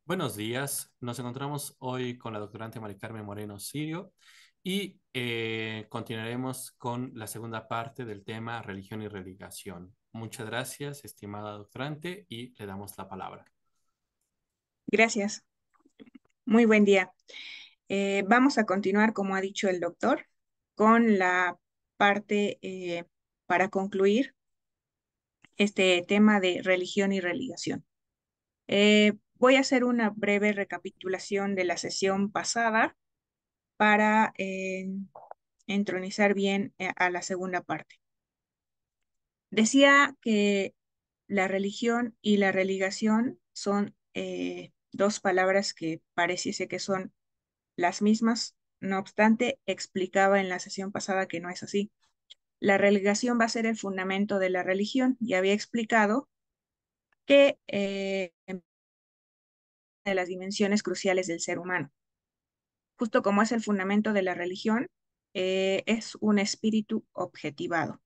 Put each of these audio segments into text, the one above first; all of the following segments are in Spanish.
Buenos días, nos encontramos hoy con la doctorante Mari Carmen Moreno Sirio y continuaremos con la segunda parte del tema religión y religación. Muchas gracias, estimada doctorante, y le damos la palabra. Gracias. Muy buen día. Vamos a continuar, como ha dicho el doctor, con la parte para concluir este tema de religión y religación. Voy a hacer una breve recapitulación de la sesión pasada para entronizar bien a la segunda parte. Decía que la religión y la religación son dos palabras que pareciese que son las mismas. No obstante, explicaba en la sesión pasada que no es así. La religión va a ser el fundamento de la religión y había explicado que de las dimensiones cruciales del ser humano. Justo como es el fundamento de la religión, es un espíritu objetivado,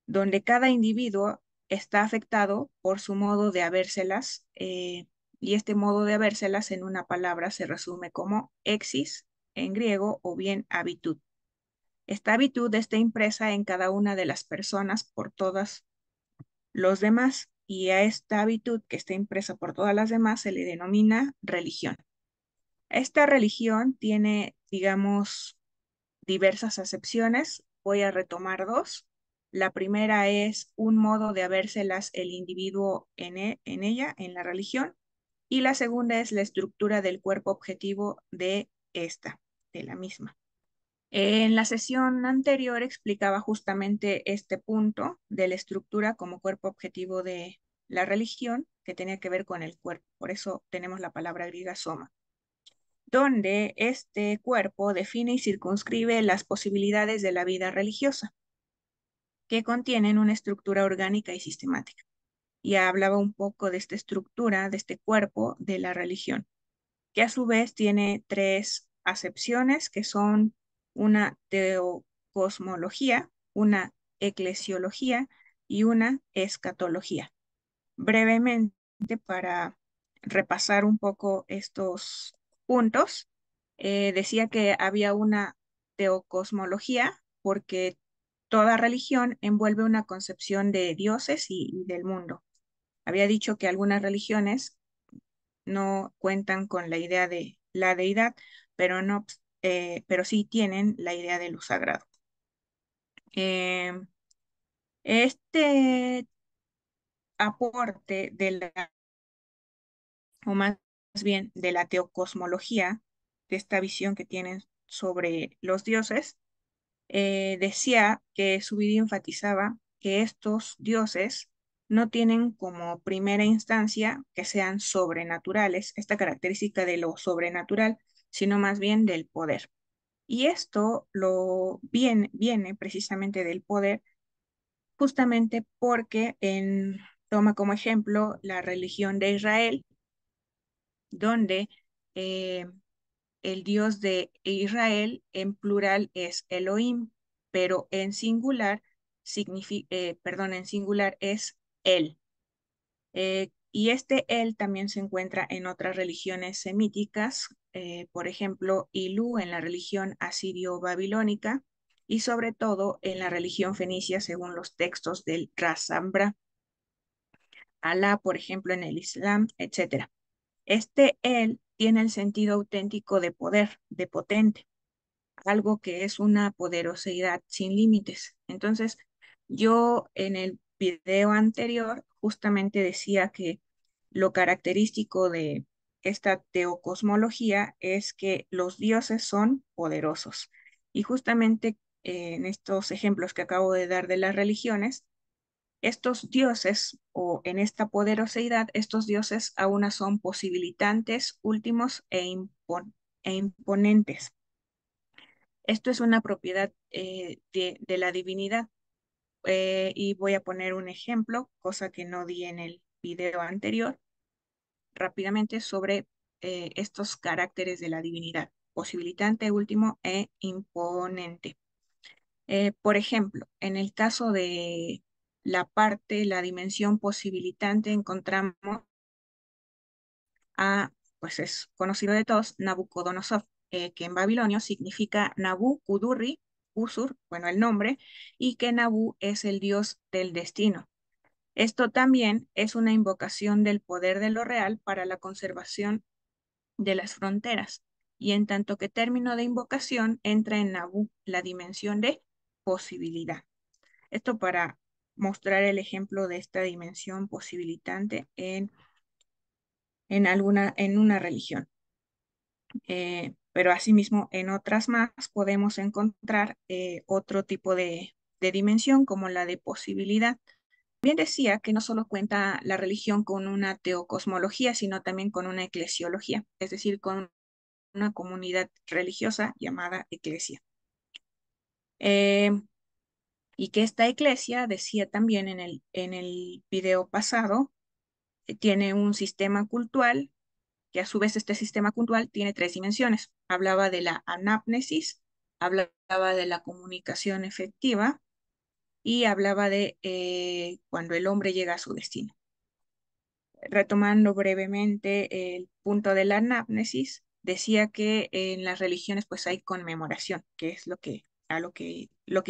donde cada individuo está afectado por su modo de habérselas, y este modo de habérselas en una palabra se resume como exis en griego o bien habitud. Esta habitud está impresa en cada una de las personas por todos los demás, y a esta habitud que está impresa por todas las demás se le denomina religión. Esta religión tiene, digamos, diversas acepciones. Voy a retomar dos. La primera es un modo de habérselas el individuo en ella, en la religión, y la segunda es la estructura del cuerpo objetivo de esta, de la misma. En la sesión anterior explicaba justamente este punto de la estructura como cuerpo objetivo de la religión, que tenía que ver con el cuerpo. Por eso tenemos la palabra griega soma, donde este cuerpo define y circunscribe las posibilidades de la vida religiosa, que contienen una estructura orgánica y sistemática. Y hablaba un poco de esta estructura, de este cuerpo de la religión, que a su vez tiene tres acepciones, que son una teocosmología, una eclesiología y una escatología. Brevemente, para repasar un poco estos puntos, decía que había una teocosmología porque toda religión envuelve una concepción de dioses y del mundo. Había dicho que algunas religiones no cuentan con la idea de la deidad, pero no, pero sí tienen la idea de lo sagrado. Eh, este aporte de la, o más bien de la teocosmología, de esta visión que tienen sobre los dioses, decía que su video enfatizaba que estos dioses no tienen como primera instancia que sean sobrenaturales, esta característica de lo sobrenatural, sino más bien del poder. Y esto viene precisamente del poder, justamente porque toma como ejemplo la religión de Israel, donde eh, el Dios de Israel en plural es Elohim, pero en singular en singular es Él. Y este Él también se encuentra en otras religiones semíticas, por ejemplo, Ilú en la religión asirio-babilónica y sobre todo en la religión fenicia según los textos del Razambra, Alá, por ejemplo, en el Islam, etcétera. Este Él tiene el sentido auténtico de poder, de potente, algo que es una poderosidad sin límites. Entonces, yo en el video anterior justamente decía que lo característico de esta teocosmología es que los dioses son poderosos. Y justamente en estos ejemplos que acabo de dar de las religiones, estos dioses o en esta poderosidad, estos dioses aún son posibilitantes, últimos e imponentes. Esto es una propiedad de la divinidad. Y voy a poner un ejemplo, cosa que no di en el video anterior, rápidamente sobre estos caracteres de la divinidad, posibilitante, último e imponente. Por ejemplo, en el caso de la dimensión posibilitante, encontramos a pues es conocido de todos, Nabucodonosor, que en babilonio significa Nabu Kudurri, Usur, bueno, el nombre, y que Nabu es el dios del destino. Esto también es una invocación del poder de lo real para la conservación de las fronteras. Y en tanto que término de invocación entra en Nabu la dimensión de posibilidad. Esto para mostrar el ejemplo de esta dimensión posibilitante en una religión. Pero asimismo en otras más podemos encontrar otro tipo de dimensión como la de posibilidad. Bien decía que no solo cuenta la religión con una teocosmología, sino también con una eclesiología, es decir, con una comunidad religiosa llamada iglesia. Eh, y que esta iglesia, decía también en el video pasado, tiene un sistema cultural, que a su vez este sistema cultural tiene tres dimensiones. Hablaba de la anamnesis, hablaba de la comunicación efectiva y hablaba de cuando el hombre llega a su destino. Retomando brevemente el punto de la anamnesis, decía que en las religiones pues hay conmemoración, que es lo que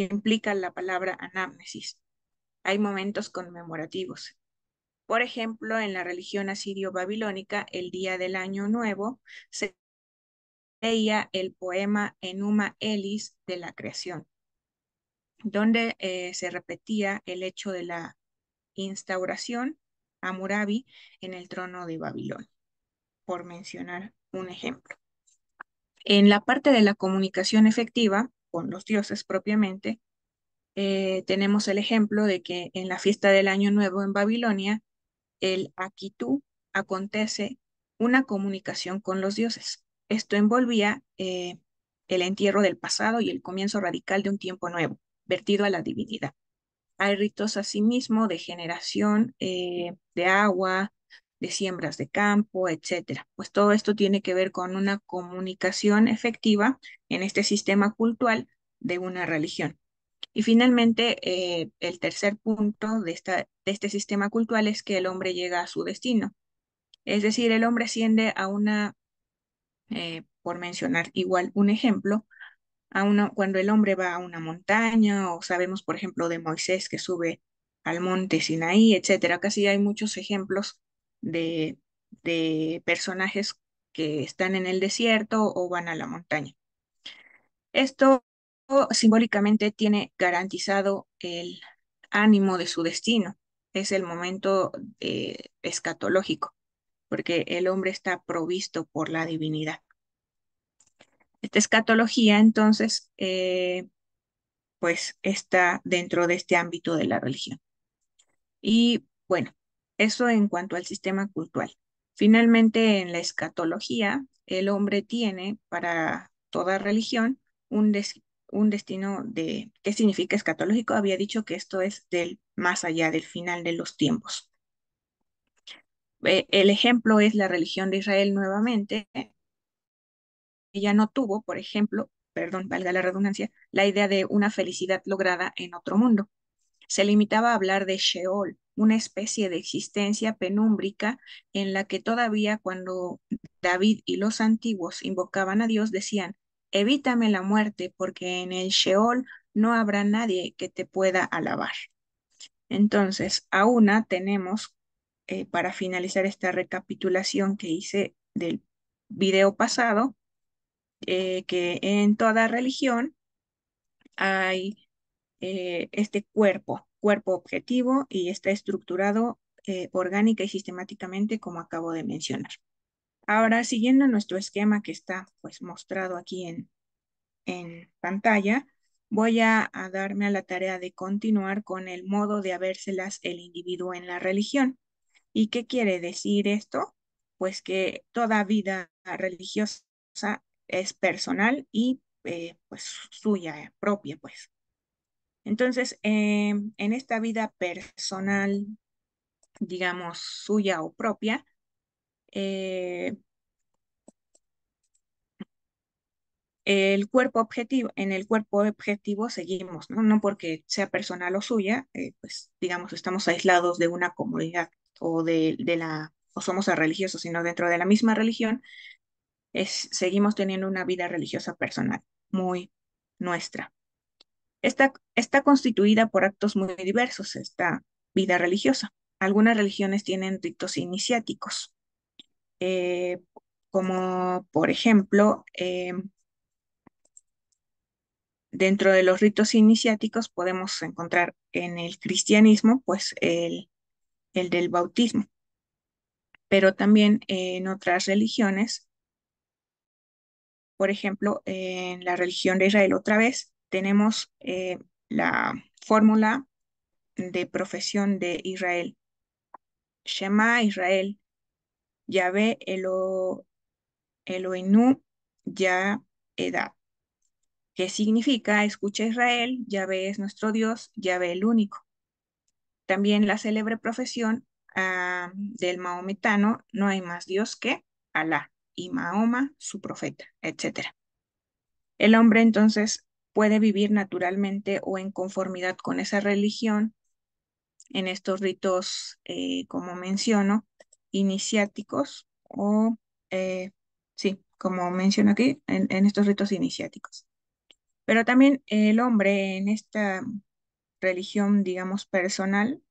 implica la palabra anamnesis. Hay momentos conmemorativos. Por ejemplo, en la religión asirio-babilónica, el día del Año Nuevo se leía el poema Enuma Elis de la creación, donde se repetía el hecho de la instauración a Hammurabi en el trono de Babilonia, por mencionar un ejemplo. En la parte de la comunicación efectiva, con los dioses propiamente, tenemos el ejemplo de que en la fiesta del Año Nuevo en Babilonia, el Akitu acontece una comunicación con los dioses. Esto envolvía el entierro del pasado y el comienzo radical de un tiempo nuevo, vertido a la divinidad. Hay ritos asimismo de generación de agua, de siembras de campo, etcétera. Pues todo esto tiene que ver con una comunicación efectiva en este sistema cultural de una religión. Y finalmente, el tercer punto de este sistema cultural es que el hombre llega a su destino. Es decir, el hombre asciende a por mencionar igual un ejemplo, cuando el hombre va a una montaña, o sabemos, por ejemplo, de Moisés que sube al monte Sinaí, etcétera. Casi hay muchos ejemplos de, de personajes que están en el desierto o van a la montaña. Esto simbólicamente tiene garantizado el ánimo de su destino. Es el momento escatológico, porque el hombre está provisto por la divinidad. Esta escatología, entonces, pues está dentro de este ámbito de la religión. Y bueno, eso en cuanto al sistema cultural. Finalmente, en la escatología, el hombre tiene para toda religión un destino de, ¿qué significa escatológico? Había dicho que esto es del más allá del final de los tiempos. El ejemplo es la religión de Israel nuevamente. Ella no tuvo, por ejemplo, perdón, valga la redundancia, la idea de una felicidad lograda en otro mundo. Se limitaba a hablar de Sheol, una especie de existencia penúmbrica en la que todavía cuando David y los antiguos invocaban a Dios decían, evítame la muerte porque en el Sheol no habrá nadie que te pueda alabar. Entonces, aún tenemos, para finalizar esta recapitulación que hice del video pasado, que en toda religión hay este cuerpo objetivo y está estructurado orgánica y sistemáticamente como acabo de mencionar. Ahora, siguiendo nuestro esquema que está pues mostrado aquí en pantalla, voy a darme a la tarea de continuar con el modo de habérselas el individuo en la religión. ¿Y qué quiere decir esto? Pues que toda vida religiosa es personal y pues suya, propia, pues. Entonces, en esta vida personal, digamos, suya o propia, eh, en el cuerpo objetivo seguimos, ¿no? No porque sea personal o suya, pues digamos, estamos aislados de una comunidad o o somos religiosos, sino dentro de la misma religión, seguimos teniendo una vida religiosa personal, muy nuestra. Está constituida por actos muy diversos, esta vida religiosa. Algunas religiones tienen ritos iniciáticos, eh, como por ejemplo, dentro de los ritos iniciáticos podemos encontrar en el cristianismo, pues el del bautismo, pero también en otras religiones, por ejemplo, en la religión de Israel otra vez, tenemos la fórmula de profesión de Israel. Shema Israel, Yahvé Eloheinu Yah-Edad, que significa, escucha Israel, Yahvé es nuestro Dios, Yahvé el único. También la célebre profesión del maometano, no hay más Dios que Alá, y Mahoma, su profeta, etcétera. El hombre entonces puede vivir naturalmente o en conformidad con esa religión en estos ritos, como menciono, iniciáticos o, sí, como menciono aquí, en estos ritos iniciáticos. Pero también el hombre en esta religión, digamos, personal,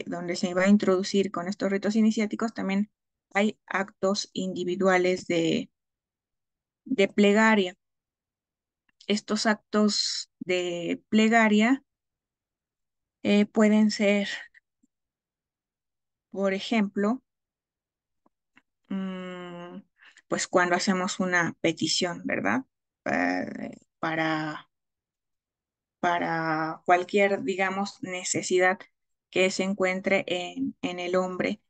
donde se va a introducir con estos ritos iniciáticos, también hay actos individuales de plegaria. Estos actos de plegaria pueden ser, por ejemplo, mm, pues cuando hacemos una petición, ¿verdad? Para, para cualquier, digamos, necesidad que se encuentre en el hombre,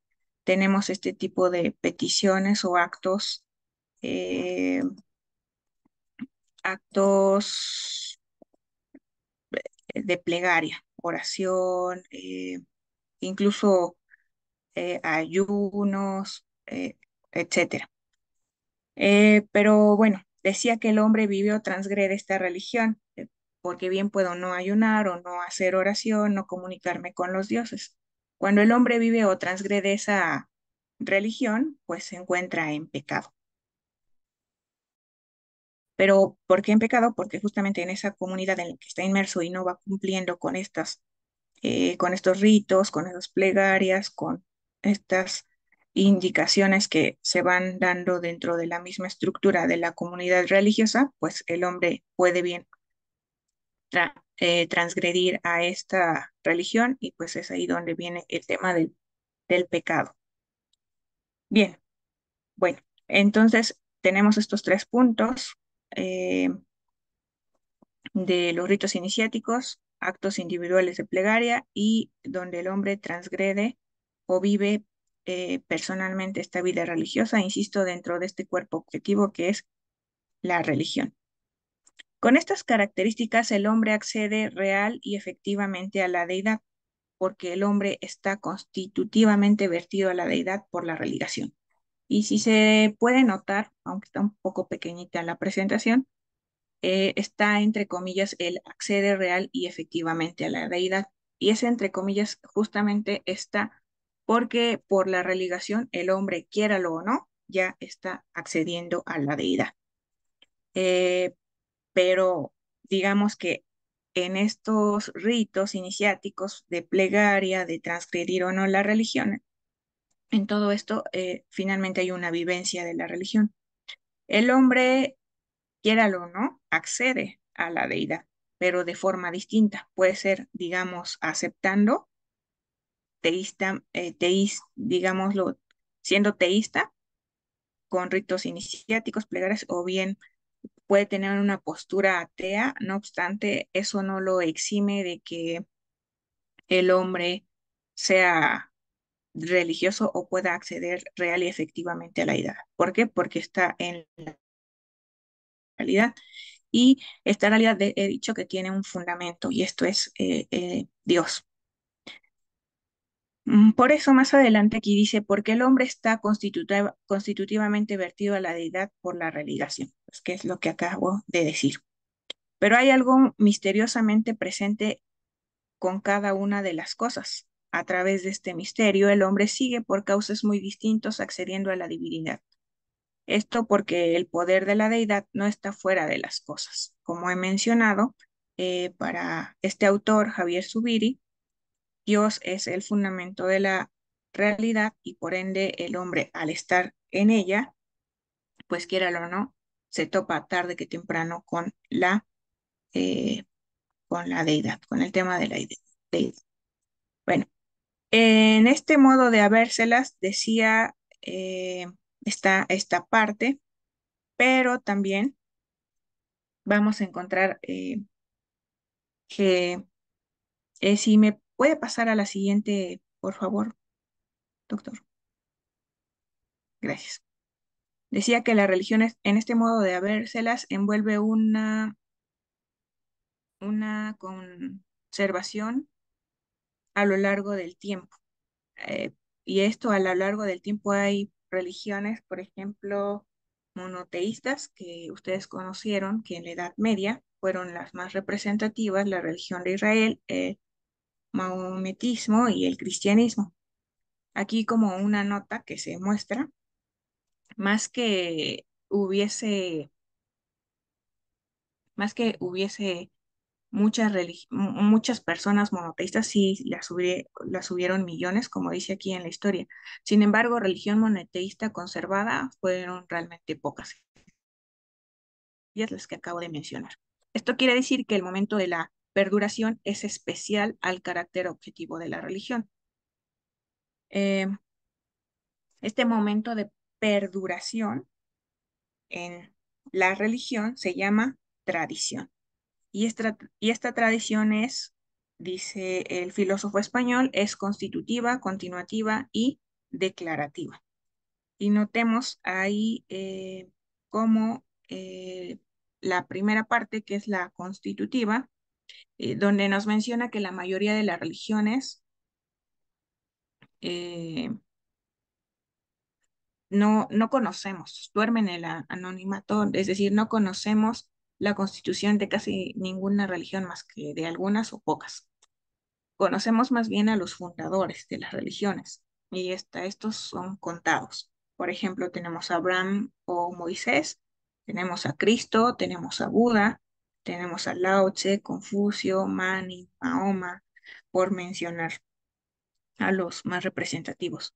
tenemos este tipo de peticiones o eh, actos de plegaria, oración, incluso ayunos, etcétera. Pero bueno, decía que el hombre vive o transgrede esta religión, porque bien puedo no ayunar o no hacer oración, no comunicarme con los dioses. Cuando el hombre vive o transgrede esa religión, pues se encuentra en pecado. Pero ¿por qué en pecado? Porque justamente en esa comunidad en la que está inmerso y no va cumpliendo con estos ritos, con esas plegarias, con estas indicaciones que se van dando dentro de la misma estructura de la comunidad religiosa, pues el hombre puede bien transgredir a esta religión y pues es ahí donde viene el tema del pecado. Bien, bueno, entonces tenemos estos tres puntos. eh, de los ritos iniciáticos, actos individuales de plegaria y donde el hombre transgrede o vive personalmente esta vida religiosa, insisto, dentro de este cuerpo objetivo que es la religión. Con estas características, el hombre accede real y efectivamente a la deidad, porque el hombre está constitutivamente vertido a la deidad por la religación. Y si se puede notar, aunque está un poco pequeñita la presentación, está entre comillas el accede real y efectivamente a la deidad. Y ese entre comillas justamente está porque por la religación el hombre, quiéralo o no, ya está accediendo a la deidad. Eh, pero digamos que en estos ritos iniciáticos de plegaria, de transgredir o no la religión, en todo esto finalmente hay una vivencia de la religión. El hombre, quiéralo o no, accede a la deidad, pero de forma distinta. Puede ser, digamos, aceptando, digámoslo, siendo teísta, con ritos iniciáticos, plegarias, o bien puede tener una postura atea, no obstante, eso no lo exime de que el hombre sea religioso o pueda acceder real y efectivamente a la deidad. ¿Por qué? Porque está en la realidad. Y esta realidad he dicho que tiene un fundamento y esto es Dios. Por eso más adelante aquí dice, porque el hombre está constitutivamente vertido a la deidad por la religación, pues, que es lo que acabo de decir. Pero hay algo misteriosamente presente con cada una de las cosas. a través de este misterio, el hombre sigue por causas muy distintas accediendo a la divinidad. Esto porque el poder de la deidad no está fuera de las cosas. Como he mencionado, para este autor, Javier Zubiri, Dios es el fundamento de la realidad y por ende el hombre al estar en ella, pues quiera o no, se topa tarde que temprano eh, con la deidad, con el tema de la deidad. Bueno, en este modo de habérselas decía esta parte, pero también vamos a encontrar que si me puede pasar a la siguiente, por favor, doctor. Gracias. Decía que la religión en este modo de habérselas envuelve una conservación a lo largo del tiempo. Eh, y esto a lo largo del tiempo hay religiones, por ejemplo, monoteístas que ustedes conocieron, que en la Edad Media fueron las más representativas, la religión de Israel, el maometismo y el cristianismo. Aquí como una nota que se muestra, más que hubiese, más que hubiese muchas personas monoteístas, sí las hubieron millones, como dice aquí en la historia. Sin embargo, religión monoteísta conservada fueron realmente pocas, y es las que acabo de mencionar. Esto quiere decir que el momento de la perduración es especial al carácter objetivo de la religión. Eh, este momento de perduración en la religión se llama tradición. Y esta tradición es, dice el filósofo español, es constitutiva, continuativa y declarativa. Y notemos ahí cómo la primera parte, que es la constitutiva, donde nos menciona que la mayoría de las religiones eh, no conocemos, duermen en el anonimato, es decir, no conocemos la constitución de casi ninguna religión más que de algunas o pocas. Conocemos más bien a los fundadores de las religiones y estos son contados. Por ejemplo, tenemos a Abraham o Moisés, tenemos a Cristo, tenemos a Buda, tenemos a Lao Tse, Confucio, Mani, Mahoma, por mencionar a los más representativos.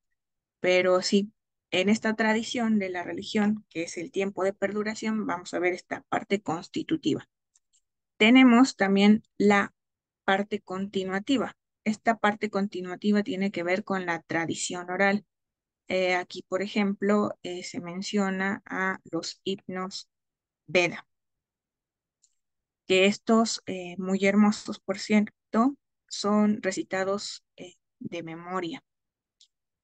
Pero sí, en esta tradición de la religión, que es el tiempo de perduración, vamos a ver esta parte constitutiva. Tenemos también la parte continuativa. Esta parte continuativa tiene que ver con la tradición oral. Aquí, por ejemplo, se menciona a los himnos Veda, que estos, muy hermosos, por cierto, son recitados de memoria.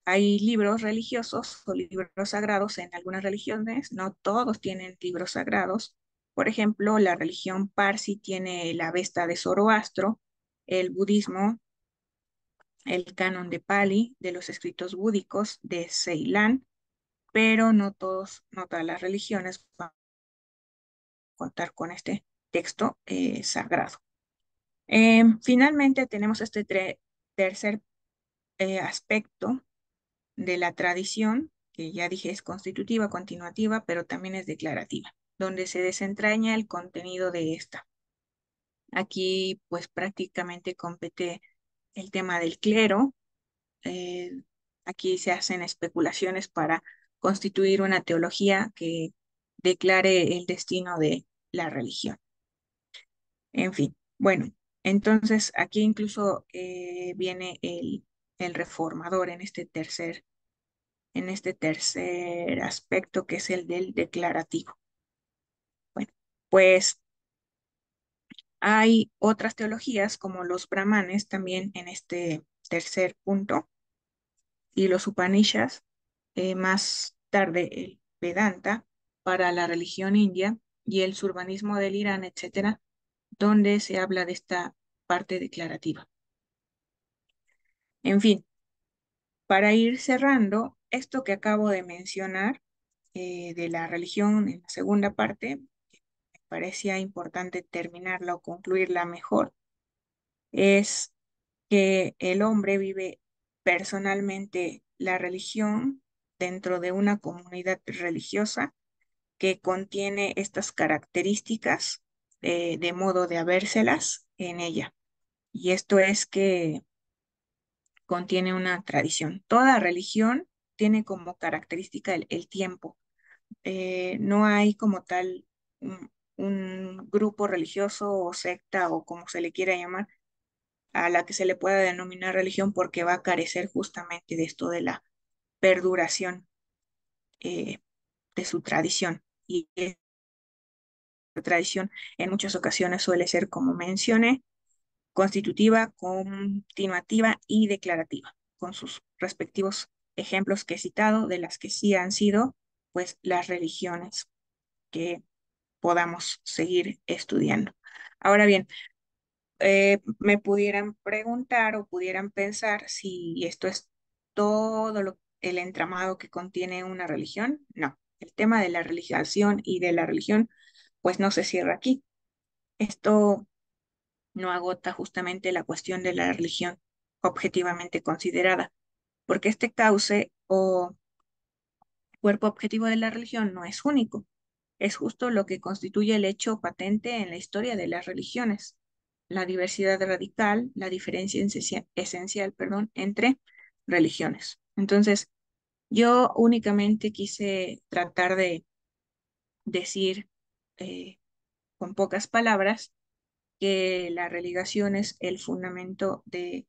Hay libros religiosos o libros sagrados en algunas religiones, no todos tienen libros sagrados. Por ejemplo, la religión Parsi tiene la Avesta de Zoroastro, el budismo, el canon de Pali, de los escritos búdicos de Ceilán, pero no todas las religiones van a contar con este texto sagrado. Finalmente, tenemos este tercer aspecto de la tradición, que ya dije es constitutiva, continuativa, pero también es declarativa, donde se desentraña el contenido de esta. Aquí, pues prácticamente compete el tema del clero. eh, Aquí se hacen especulaciones para constituir una teología que declare el destino de la religión. En fin, bueno, entonces aquí incluso viene el reformador en este tercer aspecto, que es el del declarativo. Bueno, pues hay otras teologías como los brahmanes también en este tercer punto, y los Upanishads, más tarde el Vedanta para la religión india y el surbanismo del Irán, etcétera, donde se habla de esta parte declarativa. En fin, para ir cerrando, esto que acabo de mencionar de la religión en la segunda parte, me parecía importante terminarla o concluirla mejor, es que el hombre vive personalmente la religión dentro de una comunidad religiosa que contiene estas características de modo de habérselas en ella. Y esto es que contiene una tradición. Toda religión tiene como característica el tiempo. No hay como tal un grupo religioso o secta o como se le quiera llamar a la que se le pueda denominar religión porque va a carecer justamente de esto de la perduración eh, de su tradición. Y esta tradición en muchas ocasiones suele ser, como mencioné, constitutiva, continuativa y declarativa, con sus respectivos ejemplos que he citado de las que sí han sido, pues, las religiones que podamos seguir estudiando. Ahora bien, me pudieran preguntar o pudieran pensar si esto es todo el entramado que contiene una religión. No, el tema de la religión y de la religión, pues no se cierra aquí. Esto no agota justamente la cuestión de la religión objetivamente considerada, porque este cauce o cuerpo objetivo de la religión no es único, es justo lo que constituye el hecho patente en la historia de las religiones, la diversidad radical, la diferencia esencial, perdón, entre religiones. Entonces, yo únicamente quise tratar de decir con pocas palabras que la religión es el fundamento de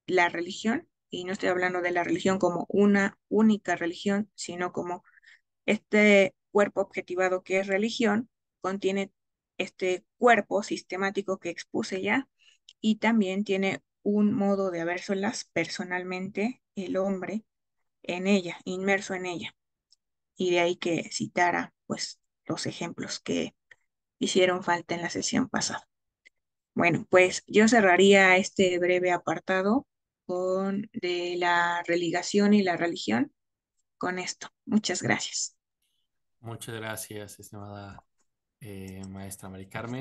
la religión, y no estoy hablando de la religión como una única religión, sino como este cuerpo objetivado que es religión, contiene este cuerpo sistemático que expuse ya, y también tiene un modo de habérselas personalmente el hombre en ella, inmerso en ella. Y de ahí que citara pues los ejemplos que hicieron falta en la sesión pasada. Bueno, pues yo cerraría este breve apartado con de la religación y la religión con esto. Muchas gracias. Muchas gracias, estimada maestra Mari Carmen.